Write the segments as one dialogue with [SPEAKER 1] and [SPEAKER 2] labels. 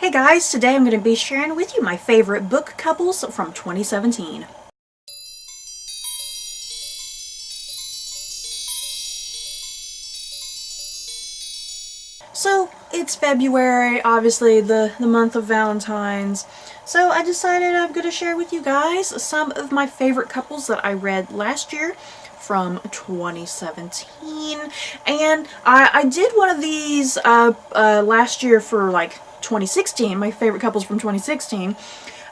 [SPEAKER 1] Hey guys, today I'm going to be sharing with you my favorite book couples from 2017. So, it's February, obviously the month of Valentine's, so I decided I'm going to share with you guys some of my favorite couples that I read last year from 2017, and I did one of these last year for like 2016, my favorite couples from 2016,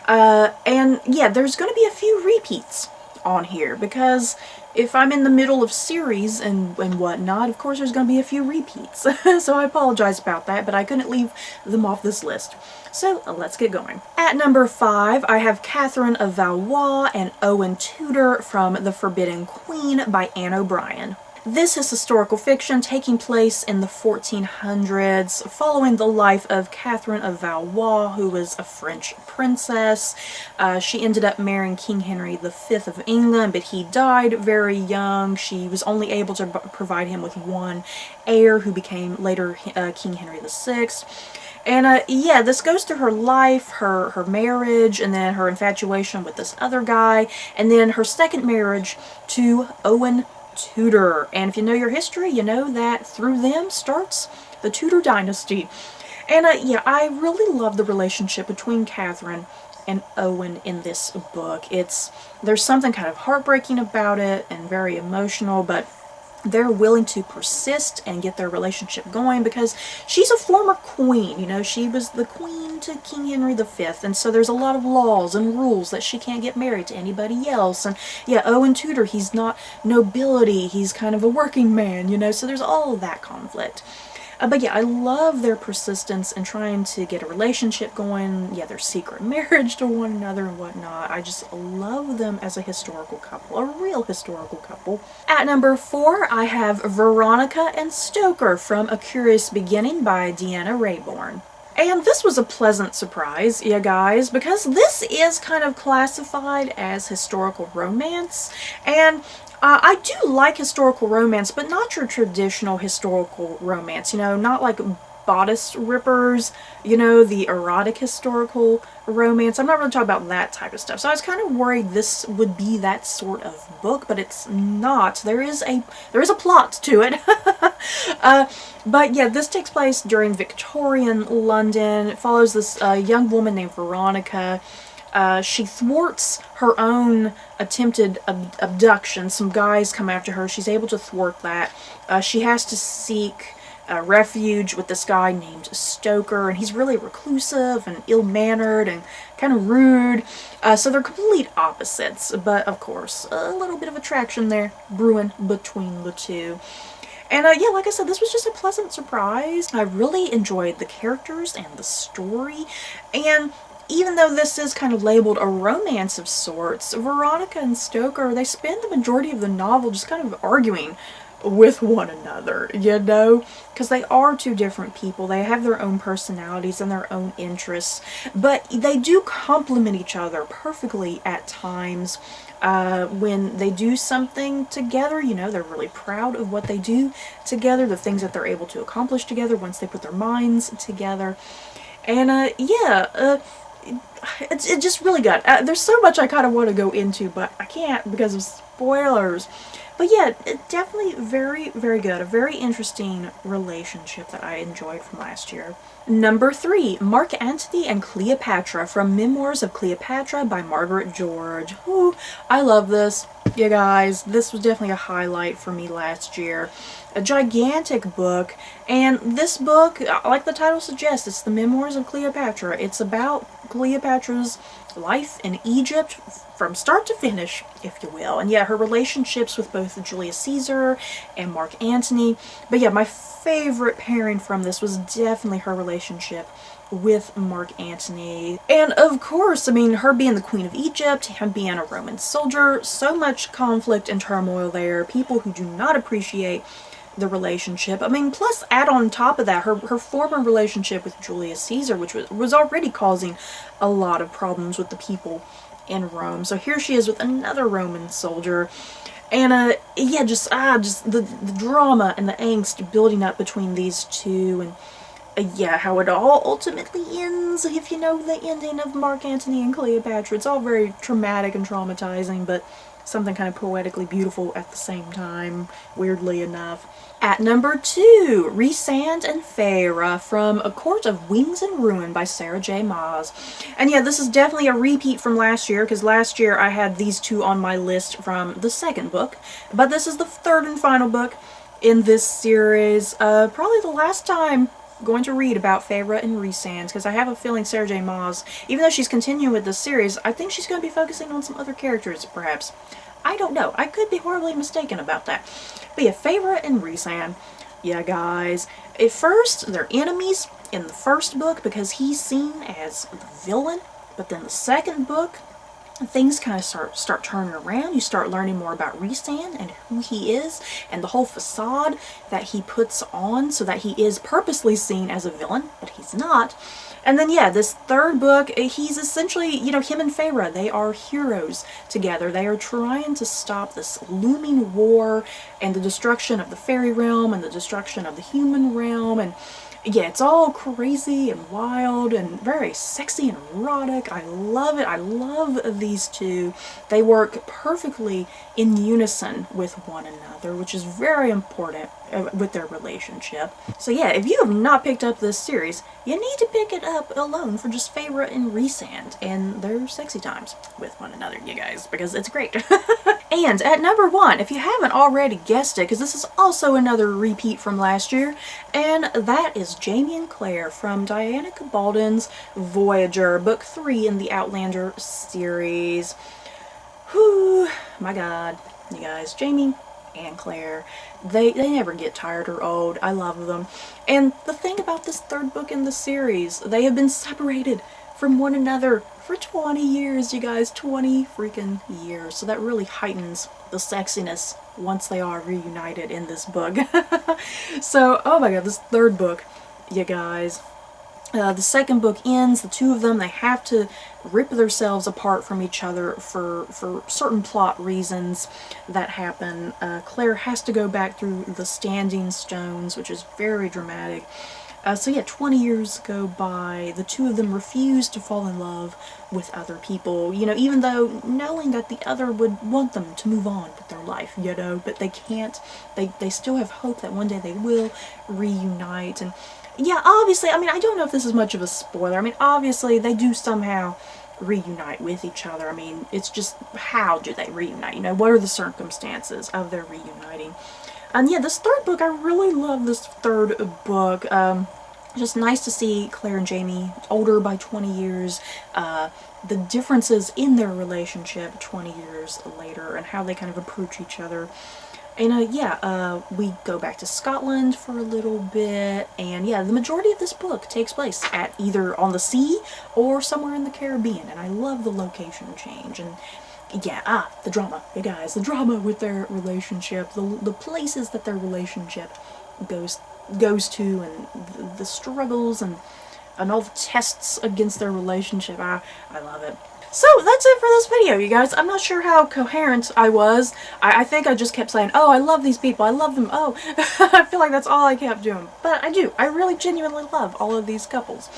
[SPEAKER 1] and yeah, there's going to be a few repeats on here because if I'm in the middle of series and whatnot, of course there's going to be a few repeats. So I apologize about that, but I couldn't leave them off this list. So let's get going. At number 5, I have Catherine of Valois and Owen Tudor from The Forbidden Queen by Anne O'Brien. This is historical fiction taking place in the 1400s, following the life of Catherine of Valois, who was a French princess. She ended up marrying King Henry V of England, but he died very young. She was only able to provide him with one heir, who became later King Henry VI. And yeah, this goes through her life, her marriage, and then her infatuation with this other guy, and then her second marriage to Owen Tudor. And if you know your history, you know that through them starts the Tudor dynasty. And yeah, I really love the relationship between Catherine and Owen in this book. There's something kind of heartbreaking about it and very emotional, but they're willing to persist and get their relationship going because she's a former queen, you know, she was the queen to King Henry V, and so there's a lot of laws and rules that she can't get married to anybody else. And yeah, Owen Tudor, he's not nobility, he's kind of a working man, you know, so there's all of that conflict. But yeah, I love their persistence in trying to get a relationship going, yeah, their secret marriage to one another and whatnot. I just love them as a historical couple, a real historical couple. At number 4, I have Veronica and Stoker from A Curious Beginning by Deanna Raybourn. And this was a pleasant surprise, you guys, because this is kind of classified as historical romance, and I do like historical romance, but not your traditional historical romance, you know, not like bodice rippers, you know, the erotic historical romance. I'm not really talking about that type of stuff. So I was kind of worried this would be that sort of book, but it's not. There is a plot to it. But yeah, this takes place during Victorian London. It follows this young woman named Veronica. She thwarts her own attempted abduction. Some guys come after her. She's able to thwart that. She has to seek refuge with this guy named Stoker, and he's really reclusive and ill-mannered and kind of rude. So they're complete opposites, but of course, a little bit of attraction there brewing between the two. And yeah, like I said, this was just a pleasant surprise. I really enjoyed the characters and the story, and even though this is kind of labeled a romance of sorts, Veronica and Stoker, they spend the majority of the novel just kind of arguing with one another, you know, because they are two different people. They have their own personalities and their own interests, but they do complement each other perfectly at times. When they do something together, you know, they're really proud of what they do together, the things that they're able to accomplish together once they put their minds together. And yeah, it's just really good. There's so much I kind of want to go into, but I can't because of spoilers. But yeah, definitely very, very good. A very interesting relationship that I enjoyed from last year. Number 3, Mark Antony and Cleopatra from Memoirs of Cleopatra by Margaret George. Ooh, I love this. You guys, this was definitely a highlight for me last year. A gigantic book, and this book, like the title suggests, it's the Memoirs of Cleopatra. It's about Cleopatra's life in Egypt from start to finish, if you will. And yeah, her relationships with both Julius Caesar and Mark Antony. But yeah, my favorite pairing from this was definitely her relationship with Mark Antony. And of course, I mean, her being the Queen of Egypt, him being a Roman soldier, so much conflict and turmoil there, people who do not appreciate the relationship. I mean, plus add on top of that her former relationship with Julius Caesar, which was already causing a lot of problems with the people in Rome. So here she is with another Roman soldier, and yeah, just the drama and the angst building up between these two, and yeah, how it all ultimately ends, if you know the ending of Mark Antony and Cleopatra. It's all very traumatic and traumatizing, but something kind of poetically beautiful at the same time, weirdly enough. At number 2, Rhys and Farah from A Court of Wings and Ruin by Sarah J. Maas. And yeah, this is definitely a repeat from last year, because last year I had these two on my list from the second book. But this is the third and final book in this series. Probably the last time going to read about Farah and Rhys, because I have a feeling Sarah J. Maas, even though she's continuing with this series, I think she's going to be focusing on some other characters, perhaps. I don't know. I could be horribly mistaken about that. But yeah, Farah and Rhys, yeah, guys. At first, they're enemies in the first book because he's seen as the villain, but then the second book, things kind of start turning around. You start learning more about Rhys and who he is and the whole facade that he puts on so that he is purposely seen as a villain, but he's not. And then yeah, this third book, he's essentially, you know, him and Farah, they are heroes together. They are trying to stop this looming war and the destruction of the fairy realm and the destruction of the human realm. And yeah, it's all crazy and wild and very sexy and erotic. I love it. I love these two. They work perfectly in unison with one another, which is very important with their relationship. So yeah, if you have not picked up this series, you need to pick it up alone for just Farah and Rhys and their sexy times with one another, you guys, because it's great. And at number 1, if you haven't already guessed it, because this is also another repeat from last year, and that is Jamie and Claire from Diana Gabaldon's Voyager, book 3 in the Outlander series. Whew, my god, you guys, Jamie and Claire, they never get tired or old. I love them. And the thing about this third book in the series, they have been separated from one another for 20 years, you guys, 20 freaking years. So that really heightens the sexiness once they are reunited in this book. So, oh my god, this third book, you guys. The second book ends, the two of them, they have to rip themselves apart from each other for certain plot reasons that happen. Claire has to go back through the Standing Stones, which is very dramatic. So yeah, 20 years go by, the two of them refuse to fall in love with other people, you know, even though knowing that the other would want them to move on with their life, you know, but they can't. They still have hope that one day they will reunite. And yeah, obviously, I mean, I don't know if this is much of a spoiler. I mean, obviously, they do somehow reunite with each other. I mean, it's just, how do they reunite? You know, what are the circumstances of their reuniting? And yeah, this third book, I really love this third book. Just nice to see Claire and Jamie older by 20 years. The differences in their relationship 20 years later and how they kind of approach each other. And yeah, we go back to Scotland for a little bit, and yeah, the majority of this book takes place at either on the sea or somewhere in the Caribbean, and I love the location change. And yeah, the drama, you guys, the drama with their relationship, the places that their relationship goes to, and the struggles and all the tests against their relationship. I love it. So that's it for this video, you guys. I'm not sure how coherent I was. I think I just kept saying, oh, I love these people, I love them, oh. I feel like that's all I kept doing. But I do. I really genuinely love all of these couples.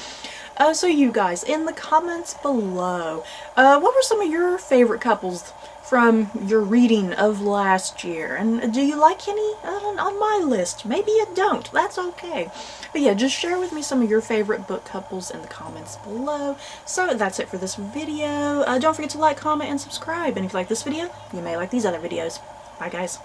[SPEAKER 1] So you guys, in the comments below, what were some of your favorite couples from your reading of last year? And do you like any on my list? Maybe you don't. That's okay. But yeah, just share with me some of your favorite book couples in the comments below. So that's it for this video. Don't forget to like, comment, and subscribe. And if you like this video, you may like these other videos. Bye, guys.